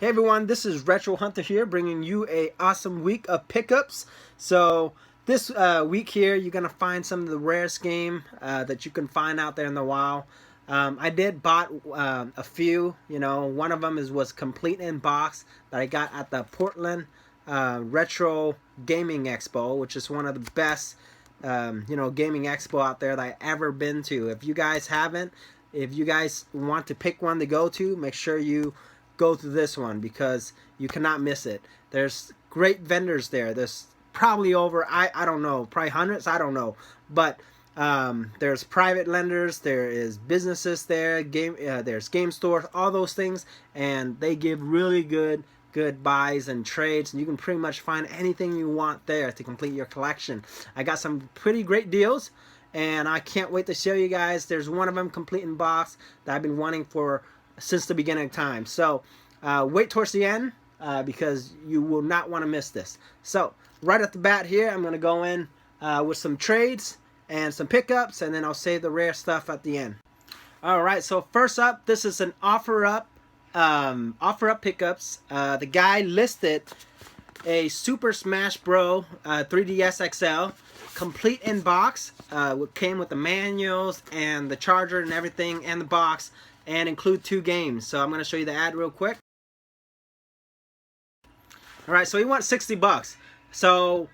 Hey everyone, this is Retro Hunter here, bringing you a awesome week of pickups. So this week here, you're gonna find some of the rarest game that you can find out there in the wild. I did bought a few. One of them was complete in box that I got at the Portland Retro Gaming Expo, which is one of the best gaming expo out there that I ever been to. If you guys haven't, if you guys want to pick one to go to, make sure you go to this one because you cannot miss it. There's great vendors there. There's probably over I don't know, probably hundreds, I don't know, but there's private lenders, there is businesses there, there's game stores, all those things, and they give really good buys and trades, and you can pretty much find anything you want there to complete your collection. I got some pretty great deals, and I can't wait to show you guys. There's one of them complete in box that I've been wanting for since the beginning of time. So wait towards the end because you will not want to miss this. So right at the bat here, I'm going to go in with some trades and some pickups, and then I'll save the rare stuff at the end. Alright, so first up, this is an offer up pickups. The guy listed a Super Smash Bros. 3DS XL complete in box. Came with the manuals and the charger and everything and the box, and include 2 games. So I'm going to show you the ad real quick. Alright, so he wants 60 bucks. So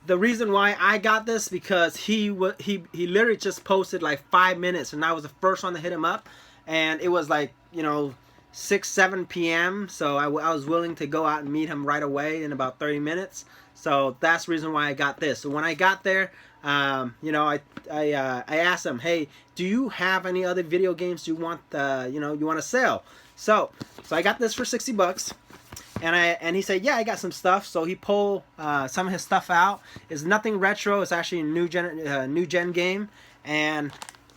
the reason why I got this, because he literally just posted like 5 minutes, and I was the first one to hit him up, and it was like 6-7 p.m. so I was willing to go out and meet him right away in about 30 minutes. So that's the reason why I got this. So when I got there, I asked him, hey, do you have any other video games you want you want to sell? So I got this for 60 bucks. And he said, yeah, I got some stuff. So he pulled some of his stuff out. It's nothing retro. It's actually a new gen game. And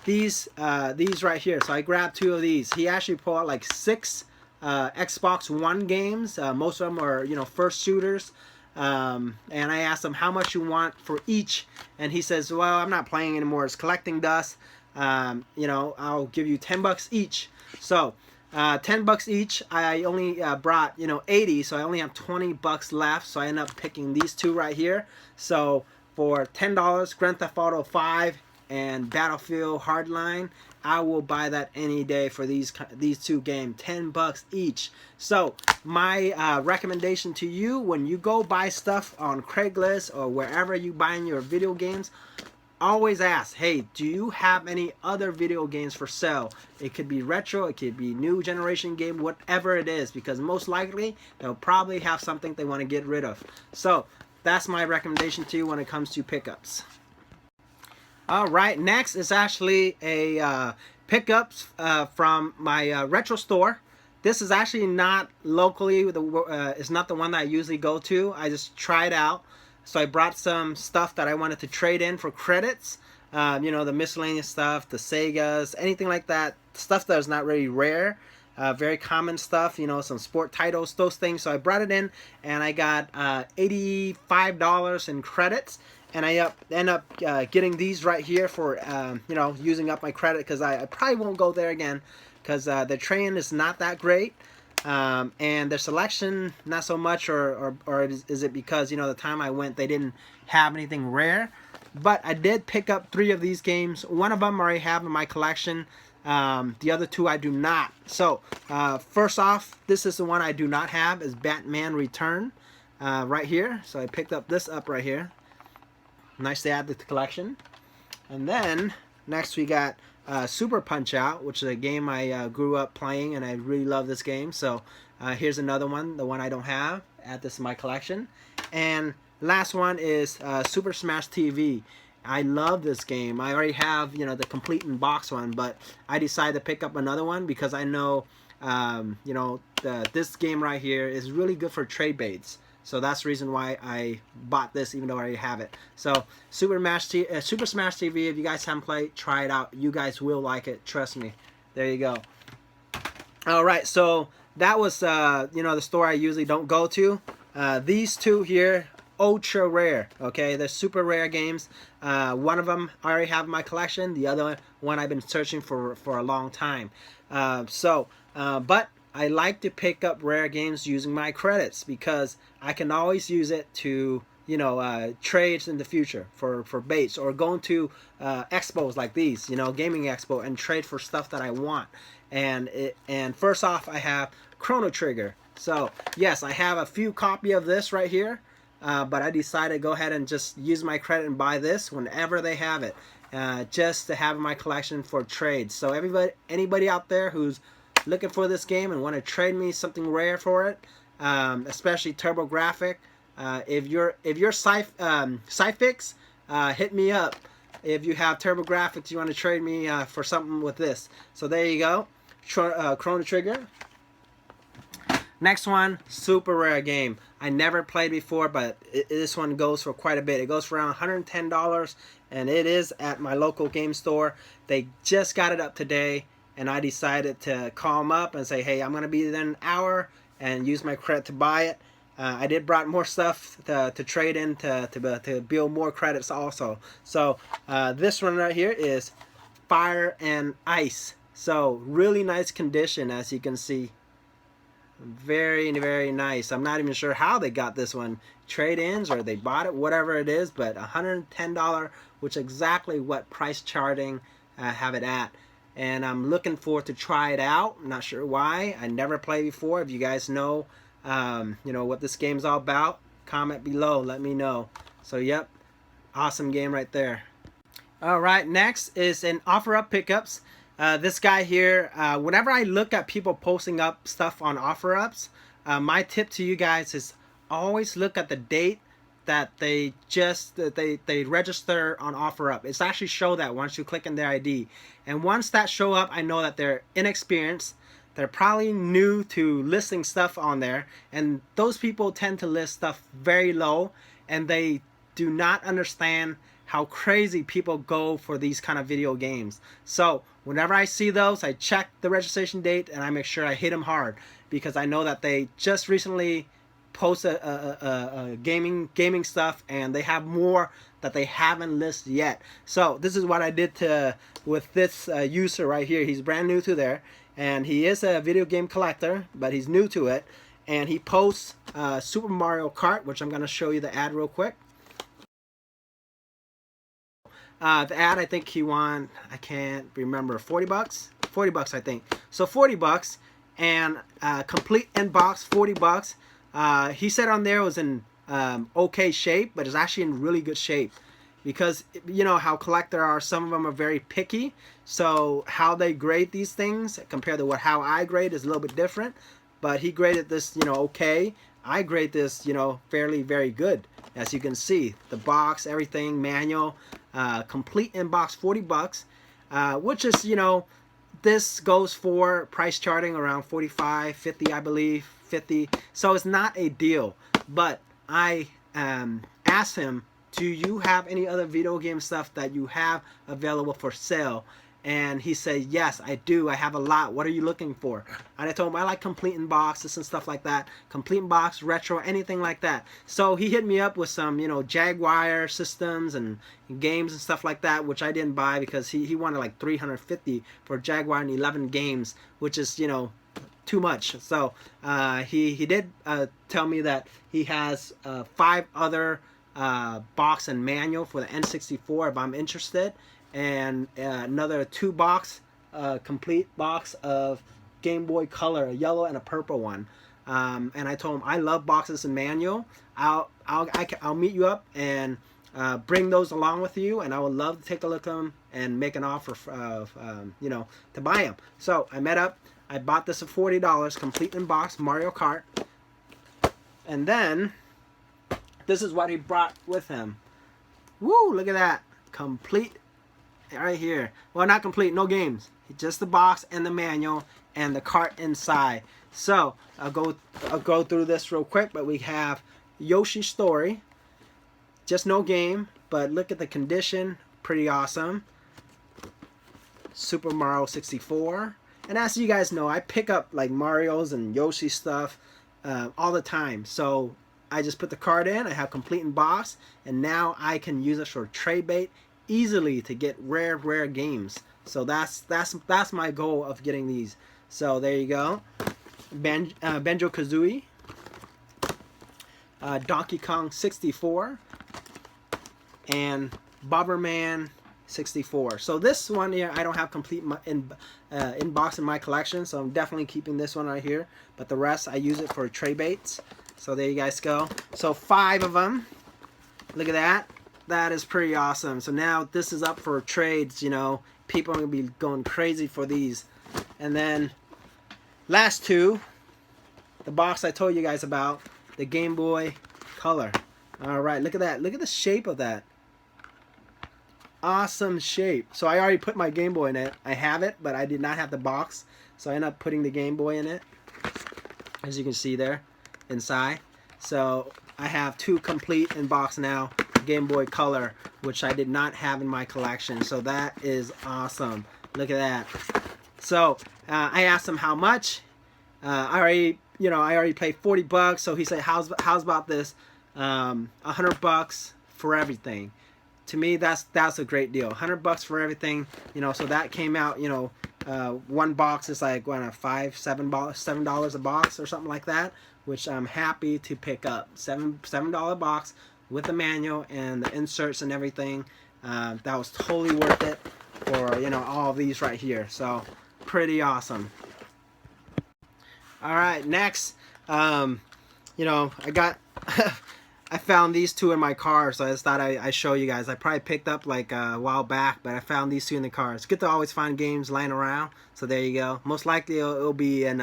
these right here. So I grabbed 2 of these. He actually pulled out like 6 Xbox One games. Most of them are first shooters. And I asked him how much you want for each, and he says, well, I'm not playing anymore. It's collecting dust. I'll give you 10 bucks each. So 10 bucks each. I only brought 80, so I only have 20 bucks left. So I end up picking these 2 right here. So for $10, Grand Theft Auto 5 and Battlefield Hardline, I will buy that any day for these 2 games. 10 bucks each. So my recommendation to you, when you go buy stuff on Craigslist or wherever you buying your video games, always ask, hey, do you have any other video games for sale? It could be retro, it could be new generation game, whatever it is, because most likely they'll probably have something they want to get rid of. So that's my recommendation to you when it comes to pickups. Alright, next is actually a pickups from my retro store. This is actually not locally, it's not the one that I usually go to. I just tried out. So I brought some stuff that I wanted to trade in for credits. The miscellaneous stuff, the Segas, anything like that. Stuff that is not really rare. Very common stuff, some sport titles, those things. So I brought it in, and I got $85 in credits. And I end up getting these right here for, using up my credit, because I probably won't go there again, because the train is not that great. And their selection, not so much, or is it because, the time I went, they didn't have anything rare. But I did pick up 3 of these games. One of them I already have in my collection. The other 2 I do not. So, first off, this is the one I do not have, is Batman Return, right here. So I picked up this up right here. Nice to add to the collection. And then next we got Super Punch Out, which is a game I grew up playing, and I really love this game. So here's another one, the one I don't have. Add this to my collection. And last one is Super Smash TV. I love this game. I already have the complete in box one, but I decided to pick up another one because I know this game right here is really good for trade baits. So that's the reason why I bought this, even though I already have it. So Super Smash TV, if you guys haven't played, try it out. You guys will like it. Trust me. There you go. All right, so that was the store I usually don't go to. These 2 here, ultra rare. Okay, they're super rare games. One of them I already have in my collection. The other one I've been searching for a long time. But I like to pick up rare games using my credits because I can always use it to, you know, trades in the future for baits, or going to expos like these, you know, gaming expo, and trade for stuff that I want. And first off, I have Chrono Trigger. So yes, I have a few copy of this right here, but I decided to go ahead and just use my credit and buy this whenever they have it, just to have in my collection for trades. So anybody out there who's looking for this game and want to trade me something rare for it, especially TurboGrafx, if you're Sci-Fix, hit me up. If you have TurboGrafx, you want to trade me for something with this. So there you go, Chrono Trigger. Next one, super rare game. I never played before, but this one goes for quite a bit. It goes for around $110, and it is at my local game store. They just got it up today, and I decided to call them up and say, hey, I'm going to be there in an hour, and use my credit to buy it. I did brought more stuff to trade in to build more credits also. So this one right here is Fire and Ice. So really nice condition, as you can see. Very, very nice. I'm not even sure how they got this one. Trade-ins, or they bought it, whatever it is, but $110, which is exactly what price charting have it at. And I'm looking forward to try it out. I'm not sure why. I never played before. If you guys know, you know what this game's all about, comment below. Let me know. So, yep, awesome game right there. All right, next is in OfferUp pickups. This guy here, whenever I look at people posting up stuff on OfferUps, my tip to you guys is always look at the date that they register on OfferUp. It's actually show that once you click in their ID. And once that show up, I know that they're inexperienced. They're probably new to listing stuff on there. And those people tend to list stuff very low, and they do not understand how crazy people go for these kind of video games. So whenever I see those, I check the registration date and I make sure I hit them hard, because I know that they just recently post a gaming stuff, and they have more that they haven't listed yet. So this is what I did with this user right here. He's brand new to there, and he is a video game collector, but he's new to it. And he posts Super Mario Kart, which I'm going to show you the ad real quick. The ad, I think he won, I can't remember, 40 bucks? 40 bucks, I think. So 40 bucks, and complete inbox, 40 bucks. He said on there it was in okay shape, but it's actually in really good shape. Because, you know how collector are, some of them are very picky. So how they grade these things compared to how I grade is a little bit different. But he graded this, you know, okay. I grade this, you know, fairly very good. As you can see, the box, everything, manual, complete inbox, 40 bucks, which is, you know, this goes for price charting around 45, 50, I believe, 50. So it's not a deal. But I asked him, do you have any other video game stuff that you have available for sale? And he said, yes, I do. I have a lot. What are you looking for? And I told him I like complete in boxes and stuff like that. Complete in box, retro, anything like that. So he hit me up with some, you know, Jaguar systems and games and stuff like that, which I didn't buy because he wanted like $350 for Jaguar and 11 games, which is, you know, too much. So he did tell me that he has 5 other box and manual for the N64 if I'm interested, and another 2-box complete box of Game Boy Color, a yellow and a purple one. And I told him I love boxes and manual. I'll meet you up and bring those along with you, and I would love to take a look at them and make an offer of you know, to buy them. So I met up. I bought this at $40, complete in box, Mario Kart. And then this is what he brought with him. Woo! Look at that, complete. Right here. Well, not complete, no games. Just the box and the manual and the cart inside. So I'll go through this real quick. But we have Yoshi's Story. Just no game, but look at the condition. Pretty awesome. Super Mario 64. And as you guys know, I pick up like Mario's and Yoshi stuff all the time. So I just put the card in. I have complete in box, and now I can use it for trade bait easily to get rare games. So that's my goal of getting these. So there you go. Banjo-Kazooie, Donkey Kong 64, and Bomberman 64. So this one here, I don't have complete inbox in my collection, so I'm definitely keeping this one right here. But the rest, I use it for tray baits. So there you guys go. So 5 of them. Look at that. That is pretty awesome. So now this is up for trades, you know. People are going to be going crazy for these. And then last 2, the box I told you guys about, the Game Boy Color. All right, look at that. Look at the shape of that. Awesome shape. So I already put my Game Boy in it. I have it, but I did not have the box. So I ended up putting the Game Boy in it, as you can see there inside. So I have 2 complete in box now, Game Boy Color, which I did not have in my collection. So that is awesome. Look at that. So I asked him how much. I already paid 40 bucks. So he said, how's about this? $100 for everything. To me, that's a great deal. $100 for everything. You know, so that came out. You know, one box is like what, $7 a box or something like that, which I'm happy to pick up. $7 box with the manual and the inserts and everything. That was totally worth it for, you know, all of these right here. So pretty awesome. All right, next, you know, I got I found these 2 in my car, so I just thought I'd show you guys. I probably picked up like a while back, but I found these 2 in the car. It's good to always find games lying around, so there you go. Most likely it'll be in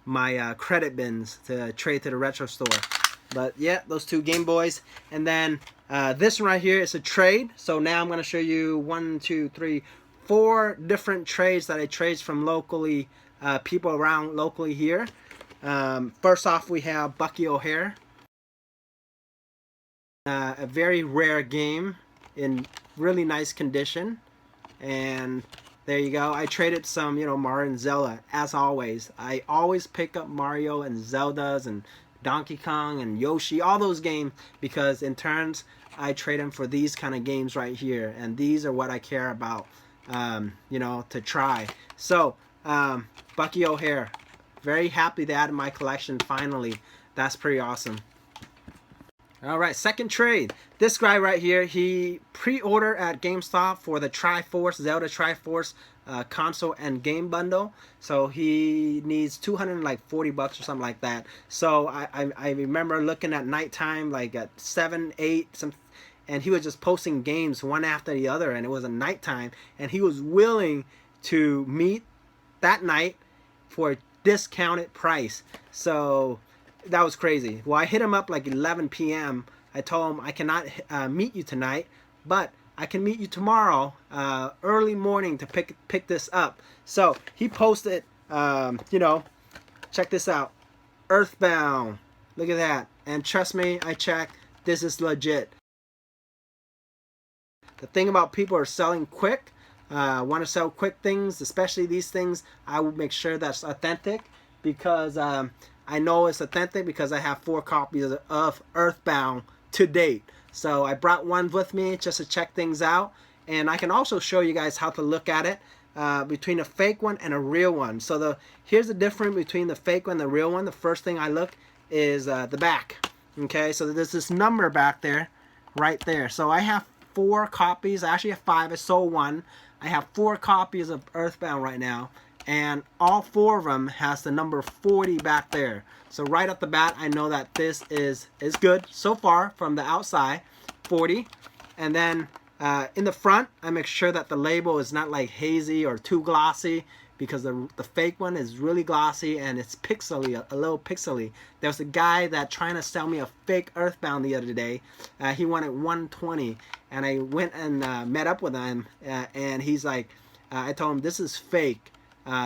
my credit bins to trade to the retro store. But yeah, those 2 Game Boys. And then this one right here is a trade. So now I'm going to show you 1, 2, 3, 4 different trades that I trade from locally, people around locally here. First off, we have Bucky O'Hare. A very rare game in really nice condition, and there you go. I traded some, you know, Mario and Zelda. As always, I always pick up Mario and Zeldas and Donkey Kong and Yoshi, all those games, because in turns I trade them for these kind of games right here, and these are what I care about, you know, to try. So Bucky O'Hare, very happy to add in my collection finally. That's pretty awesome. Alright, second trade. This guy right here, he pre-ordered at GameStop for the Triforce, Zelda Triforce console and game bundle. So he needs 240 bucks or something like that. So I remember looking at nighttime, like at 7, 8, and he was just posting games one after the other, and it was a nighttime, and he was willing to meet that night for a discounted price. So that was crazy. Well, I hit him up like 11 p.m. I told him I cannot meet you tonight, but I can meet you tomorrow early morning to pick this up. So he posted, you know, check this out, Earthbound. Look at that. And trust me, I checked. This is legit. The thing about people are selling quick, want to sell quick things, especially these things. I will make sure that's authentic, because I know it's authentic because I have 4 copies of Earthbound to date. So I brought one with me just to check things out. And I can also show you guys how to look at it between a fake one and a real one. So here's the difference between the fake one and the real one. The first thing I look is the back. Okay, so there's this number back there, right there. So I have 4 copies. I actually have 5. I sold 1. I have 4 copies of Earthbound right now. And all 4 of them has the number 40 back there. So right off the bat, I know that this is good so far from the outside, 40. And then in the front, I make sure that the label is not like hazy or too glossy, because the fake one is really glossy and it's pixely, a little pixely. There was a guy that trying to sell me a fake Earthbound the other day. He wanted 120, and I went and met up with him, and he's like, I told him this is fake.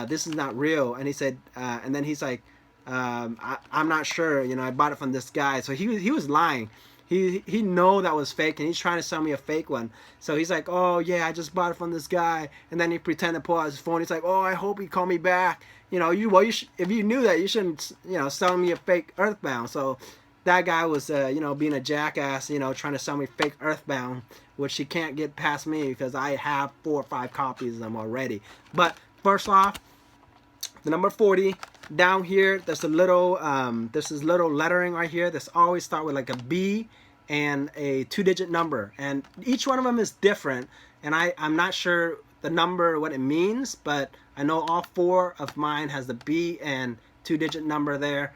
This is not real. And he said, and then he's like, I'm not sure, you know, I bought it from this guy. So he was lying. He know that was fake, and he's trying to sell me a fake one. So he's like, oh yeah, I just bought it from this guy. And then he pretended to pull out his phone. He's like, oh, I hope he called me back. You know, if you knew that, you shouldn't, you know, sell me a fake Earthbound. So that guy was, you know, being a jackass, you know, trying to sell me fake Earthbound, which he can't get past me because I have 4 or 5 copies of them already. But first off, the number 40, down here, there's a little, there's this little lettering right here. This always start with like a B and a 2-digit number, and each one of them is different. And I'm not sure the number, what it means, but I know all 4 of mine has the B and 2-digit number there.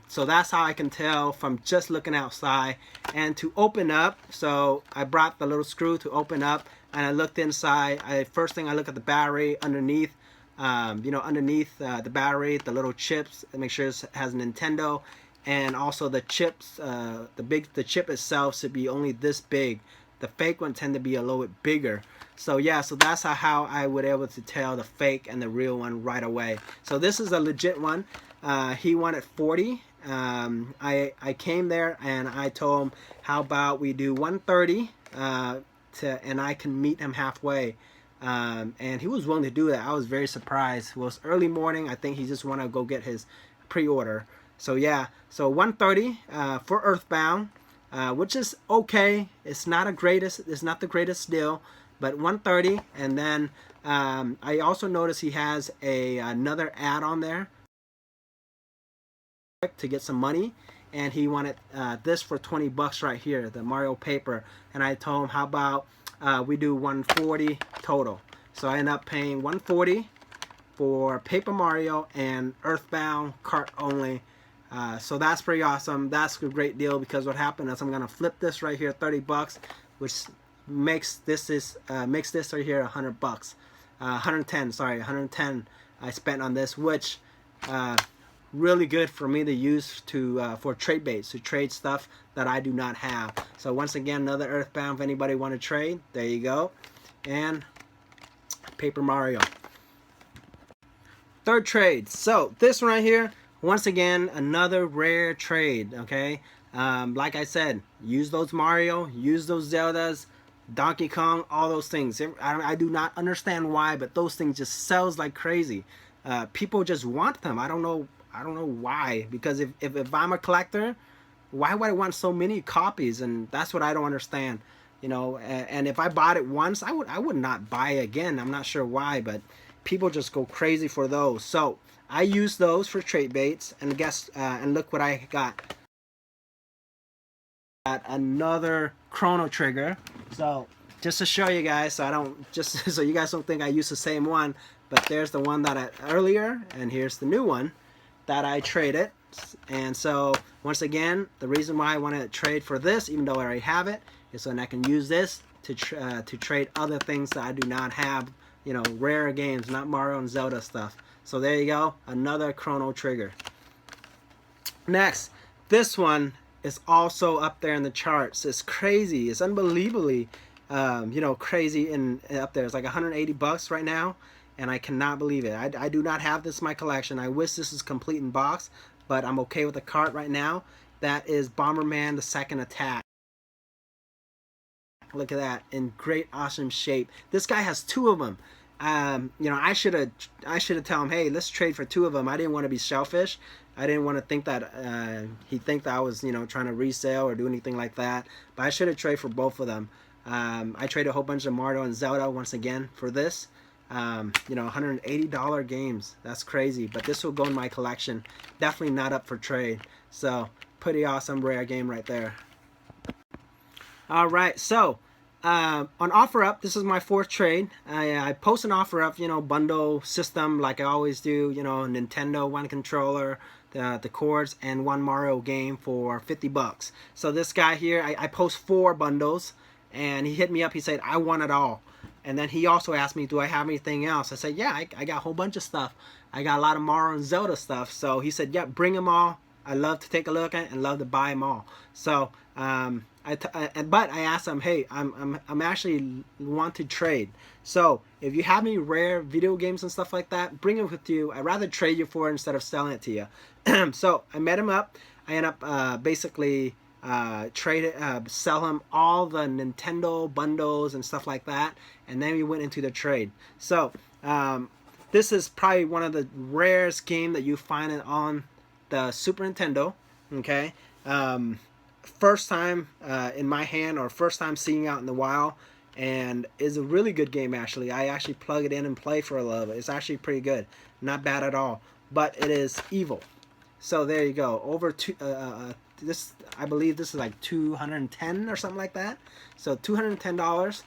So that's how I can tell from just looking outside. And to open up, so I brought the little screw to open up, and I looked inside. First thing I look at the battery underneath. Underneath the battery, the little chips, and make sure it has Nintendo, and also the chips. The chip itself should be only this big. The fake one tend to be a little bit bigger. So yeah, so that's how I would able to tell the fake and the real one right away. So this is a legit one. He wanted 40. I came there and I told him, how about we do 130, and I can meet him halfway. And he was willing to do that. I was very surprised. It was early morning. I think he just wanted to go get his pre-order. So yeah, so 130 for Earthbound, which is okay. It's not the greatest deal, but 130. And then I also noticed he has another ad on there to get some money, and he wanted this for 20 bucks right here, the Mario paper. And I told him, how about we do 140 total. So I ended up paying 140 for Paper Mario and Earthbound cart only. So that's pretty awesome. That's a great deal, because what happened is I'm gonna flip this right here 30 bucks, which makes this right here 100 bucks. 110, sorry, 110 I spent on this, which really good for me to use for trade baits, to trade stuff that I do not have. So once again, another Earthbound. If anybody want to trade, there you go. And Paper Mario. Third trade. So this one right here, once again, another rare trade. Okay, like I said, use those Mario, use those Zeldas, Donkey Kong, all those things. I do not understand why, but those things just sells like crazy. People just want them. I don't know why, because if I'm a collector, why would I want so many copies? And that's what I don't understand, and if I bought it once, I would not buy it again. I'm not sure why, but people just go crazy for those. So I use those for trade baits, and and look what I got. Got another Chrono Trigger. So just to show you guys, so you guys don't think I use the same one, but there's the one that earlier, and here's the new one that I traded. And so once again, the reason why I want to trade for this, even though I already have it, is so that I can use this to trade other things that I do not have, rare games, not Mario and Zelda stuff. So there you go, another Chrono Trigger. Next, this one is also up there in the charts. It's crazy. It's unbelievably, crazy up there. It's like 180 bucks right now, and I cannot believe it. I do not have this in my collection. I wish this is complete in box, but I'm okay with the cart right now. That is Bomberman: The Second Attack. Look at that, in great, awesome shape. This guy has 2 of them. I should have told him, hey, let's trade for 2 of them. I didn't want to be selfish. I didn't want to think that he'd think that I was, trying to resell or do anything like that. But I should have traded for both of them. I traded a whole bunch of Mario and Zelda once again for this. $180 games. That's crazy. But this will go in my collection. Definitely not up for trade. So pretty awesome rare game right there. All right, so on OfferUp, this is my 4th trade. I post an OfferUp, bundle system like I always do. Nintendo, 1 controller, the cords, and 1 Mario game for 50 bucks. So this guy here, I post 4 bundles, and he hit me up. He said, I want it all. And then he also asked me, do I have anything else? I said, yeah, I got a whole bunch of stuff. I got a lot of Mario and Zelda stuff. So he said, yeah, bring them all. I love to take a look at it and love to buy them all. So but I asked him, hey, I'm actually want to trade. So if you have any rare video games and stuff like that, bring it with you. I'd rather trade you for it instead of selling it to you. So I met him up. I end up basically sell him all the Nintendo bundles and stuff like that, and then we went into the trade. So this is probably one of the rarest game that you find it on the Super Nintendo. Okay, first time in my hand, or first time seeing out in the wild, and is a really good game actually. I actually plug it in and play for a little bit. It's actually pretty good, not bad at all. but it is E.V.O. So there you go. Over this, I believe this is like 210 or something like that. So $210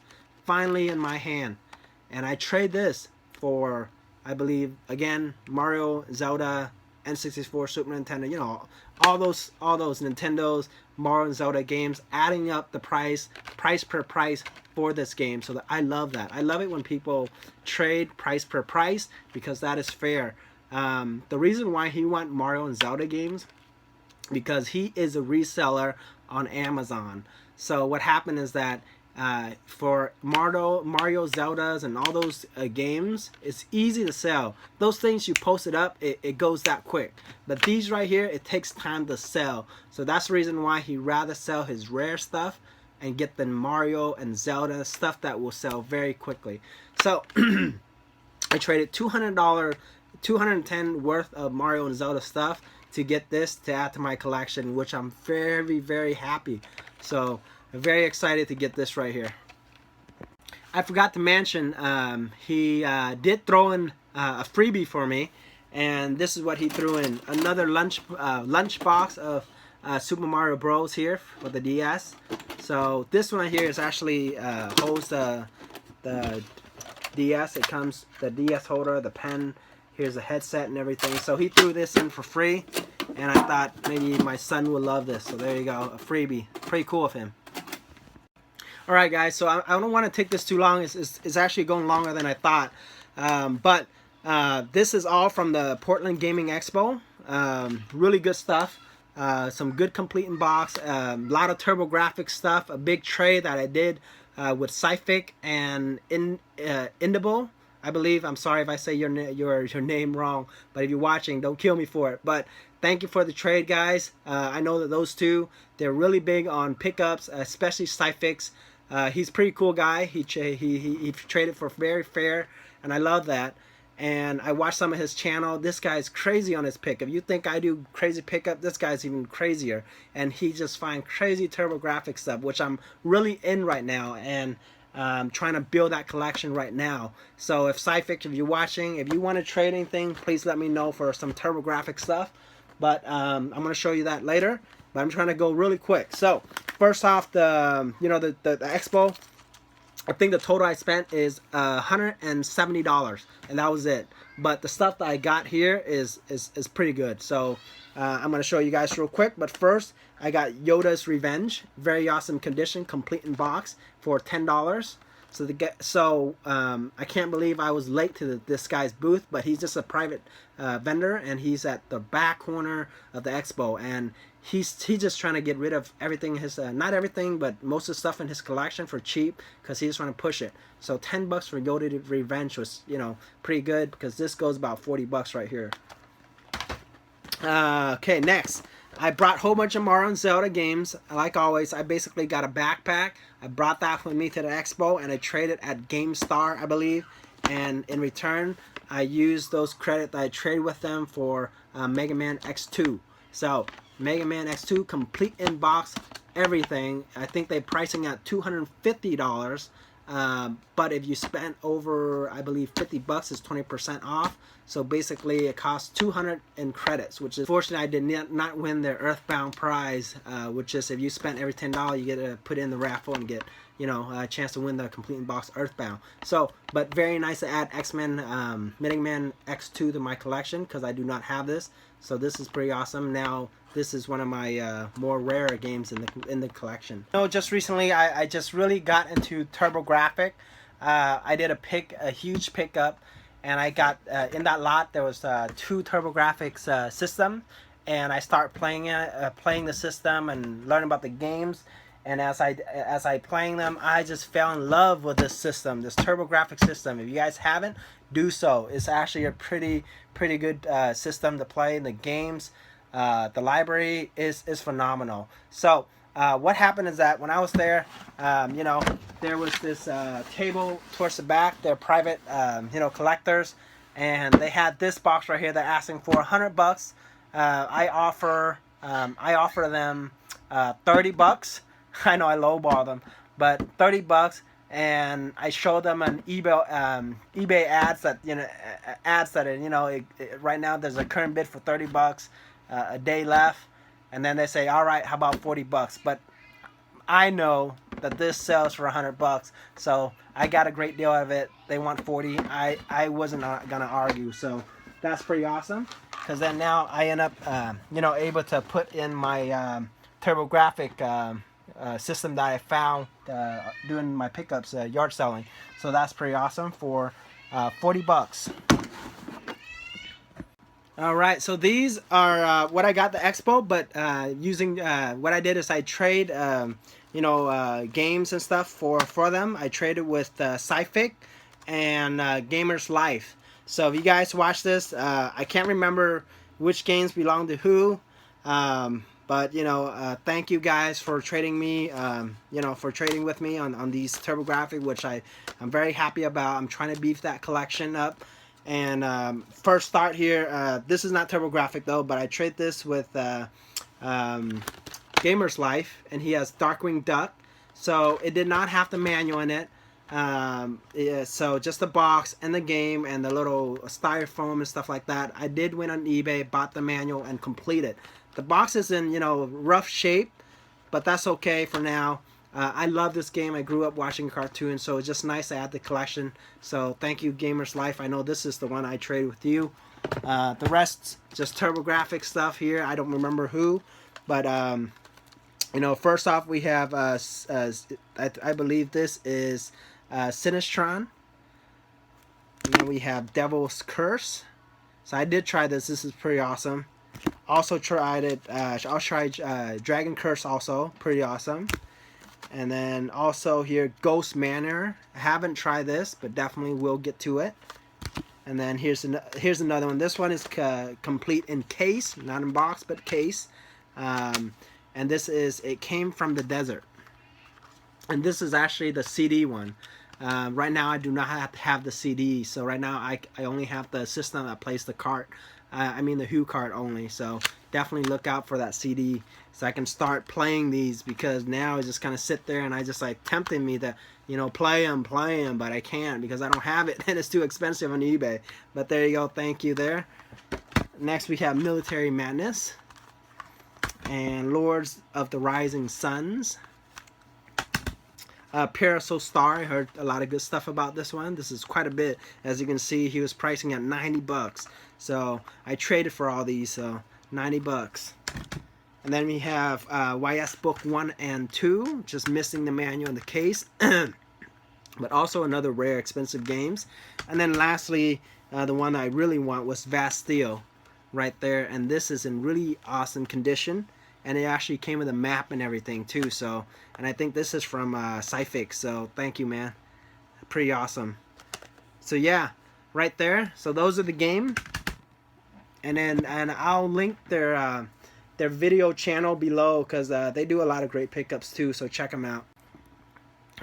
finally in my hand, and I trade this for, I believe, again, Mario, Zelda, N64, Super Nintendo, you know, all those Nintendos, Mario and Zelda games, adding up the price per price for this game. So I love that. I love it when people trade price per price, because that is fair. The reason why he want Mario and Zelda games, because he is a reseller on Amazon. So what happened is that for Mario, Zeldas, and all those games, it's easy to sell. Those things you post it up, it goes that quick. But these right here, it takes time to sell. So that's the reason why he rather sell his rare stuff and get the Mario and Zelda stuff that will sell very quickly. So I traded $200, $210 worth of Mario and Zelda stuff to get this to add to my collection, which I'm very, very happy. So I'm very excited to get this right here. I forgot to mention, he did throw in a freebie for me, and this is what he threw in: another lunch box of Super Mario Bros. Here for the DS. So this one here is actually holds the DS. It comes the DS holder, the pen. Here's the headset and everything. So he threw this in for free, and I thought maybe my son would love this. So there you go, a freebie. Pretty cool of him. Alright guys, so I don't want to take this too long. It's actually going longer than I thought. But this is all from the Portland Gaming Expo. Really good stuff. Some good complete in box. A lot of TurboGrafx stuff. A big tray that I did with Sci-Fi and E.V.O. I believe. I'm sorry if I say your name wrong, but if you're watching, don't kill me for it. But thank you for the trade, guys. I know that those two, they're really big on pickups, especially Sci-Fi. He's a pretty cool guy. He traded for very fair, and I love that. And I watched some of his channel. This guy's crazy on his pick. If you think I do crazy pickup, this guy's even crazier. And he just finds crazy TurboGrafx stuff, which I'm really in right now, and trying to build that collection right now. So if Sci-Fi, if you're watching, if you want to trade anything, please let me know for some TurboGrafx stuff. But I'm going to show you that later. But I'm trying to go really quick. So first off, the expo, I think the total I spent is $170, and that was it. But the stuff that I got here is pretty good. So I'm going to show you guys real quick. But first, I got Yoda's Revenge, very awesome condition, complete in box, for $10. So I can't believe I was late to this guy's booth, but he's just a private vendor, and he's at the back corner of the expo, and he's just trying to get rid of everything, his not everything, but most of the stuff in his collection for cheap, because he's trying to push it. So $10 for Yoda's Revenge was, you know, pretty good, because this goes about $40 right here. Okay, next. I brought a whole bunch of Mario and Zelda games. Like always, I basically got a backpack. I brought that with me to the expo, and I traded at GameStar, I believe. And in return, I used those credits that I traded with them for Mega Man X2. So, Mega Man X2, complete in box, everything. I think they're pricing at $250. But if you spend over, I believe, $50, it's 20% off. So basically, it costs 200 in credits, which is, fortunately, I did not win their Earthbound prize, which is if you spend every $10, you get to put in the raffle and get, you know, a chance to win the complete in box Earthbound. So, but very nice to add X-Men, Mega Man X2 to my collection, because I do not have this. So this is pretty awesome. Now, this is one of my more rare games in the collection. You know, just recently, I just really got into TurboGrafx. I did a huge pickup, and I got in that lot there was 2 TurboGrafx system, and I start playing the system and learning about the games. And as I playing them, I just fell in love with this system, this TurboGrafx system. If you guys haven't, do so. It's actually a pretty good system to play. The games, the library is phenomenal. So what happened is that when I was there, you know, there was this table towards the back. They're private, you know, collectors, and they had this box right here. They're asking for $100. I offer them $30. I know I lowball them, but $30, and I showed them an eBay ads that right now there's a current bid for $30, a day left, and then they say, all right, how about $40? But I know that this sells for $100, so I got a great deal out of it. They want 40. I wasn't gonna argue, so that's pretty awesome. Because then now I end up able to put in my TurboGrafx system that I found doing my pickups, yard selling. So that's pretty awesome for $40. All right, so these are what I got the Expo, but using what I did is I trade games and stuff for them. I traded with Sci-Fi and Gamers Life. So if you guys watch this, I can't remember which games belong to who, but thank you guys for trading me, for trading with me on these TurboGrafx, which I'm very happy about. I'm trying to beef that collection up. And first start here, this is not TurboGrafx though, but I trade this with Gamer's Life, and he has Darkwing Duck. So it did not have the manual in it. So just the box and the game and the little styrofoam and stuff like that. I did win on eBay, bought the manual, and completed. The box is in rough shape, but that's okay for now. I love this game. I grew up watching cartoons, so it's just nice to add the collection. So thank you, Gamers Life. I know this is the one I trade with you. The rest, just TurboGrafx stuff here. I don't remember who, but first off we have I believe this is Sinistron. And then we have Devil's Curse. So I did try this. This is pretty awesome. Also tried it. I'll try Dragon Curse also. Pretty awesome. And then also here, Ghost Manor. I haven't tried this, but definitely will get to it. And then here's another one. This one is complete in case, not in box, but case. And this is It Came from the Desert. And this is actually the CD one. Right now I do not have the CD, so right now I only have the system that plays the cart. The Who cart only. So definitely look out for that CD so I can start playing these, because now I just kind of sit there and I just tempting me to play them, but I can't because I don't have it and it's too expensive on eBay. But there you go. Thank you there. Next we have Military Madness and Lords of the Rising Suns. Parasol Star, I heard a lot of good stuff about this one. This is quite a bit. As you can see, he was pricing at $90. So I traded for all these, so $90. And then we have YS Book 1 and 2, just missing the manual in the case. But also another rare, expensive games. And then lastly, the one I really want was Vasteel right there. And this is in really awesome condition. And it actually came with a map and everything too. So, and I think this is from Sci-Fi. So thank you, man. Pretty awesome. So yeah, right there. So those are the game. And I'll link their video channel below, because they do a lot of great pickups too. So check them out.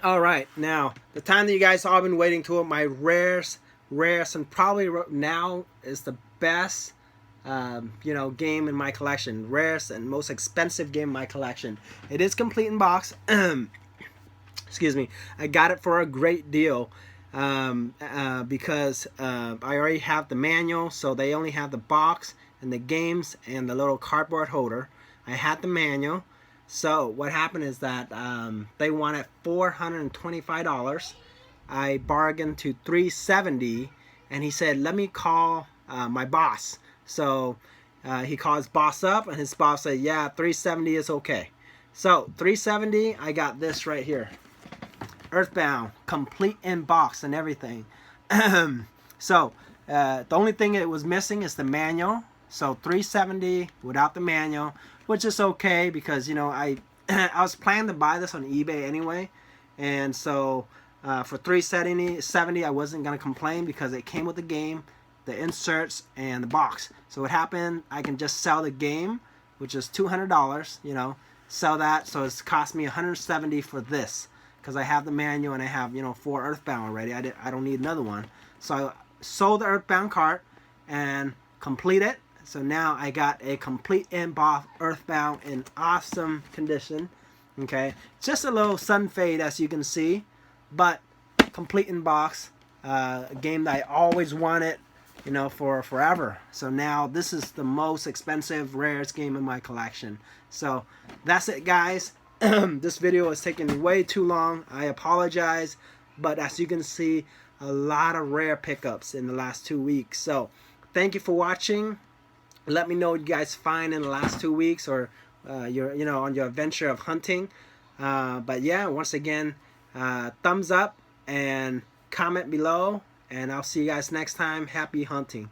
All right, now the time that you guys all been waiting to it, my rarest, and probably now is the best. Game in my collection, rarest and most expensive game in my collection. It is complete in box. Excuse me. I got it for a great deal because I already have the manual, so they only have the box and the games and the little cardboard holder. I had the manual. So what happened is that they wanted $425. I bargained to $370, and he said, let me call my boss. So he calls boss up, and his boss said, yeah, $370 is okay. So $370, I got this right here, Earthbound, complete in box and everything. So the only thing it was missing is the manual. So $370 without the manual, which is okay, because I was planning to buy this on eBay anyway, and so for $370 I wasn't gonna complain, because it came with the game, the inserts, and the box. So what happened, I can just sell the game, which is $200, sell that. So it's cost me $170 for this, because I have the manual and I have 4 Earthbound already. I don't need another one. So I sold the Earthbound cart and complete it. So now I got a complete in-box Earthbound in awesome condition. Okay, just a little sun fade, as you can see, but complete in box, a game that I always wanted, you know, for forever. So now this is the most expensive, rarest game in my collection. So that's it, guys. This video is taking way too long. I apologize, but as you can see, a lot of rare pickups in the last 2 weeks. So thank you for watching. Let me know what you guys find in the last 2 weeks, or your, you know, on your adventure of hunting. But yeah, once again, thumbs up and comment below, and I'll see you guys next time. Happy hunting.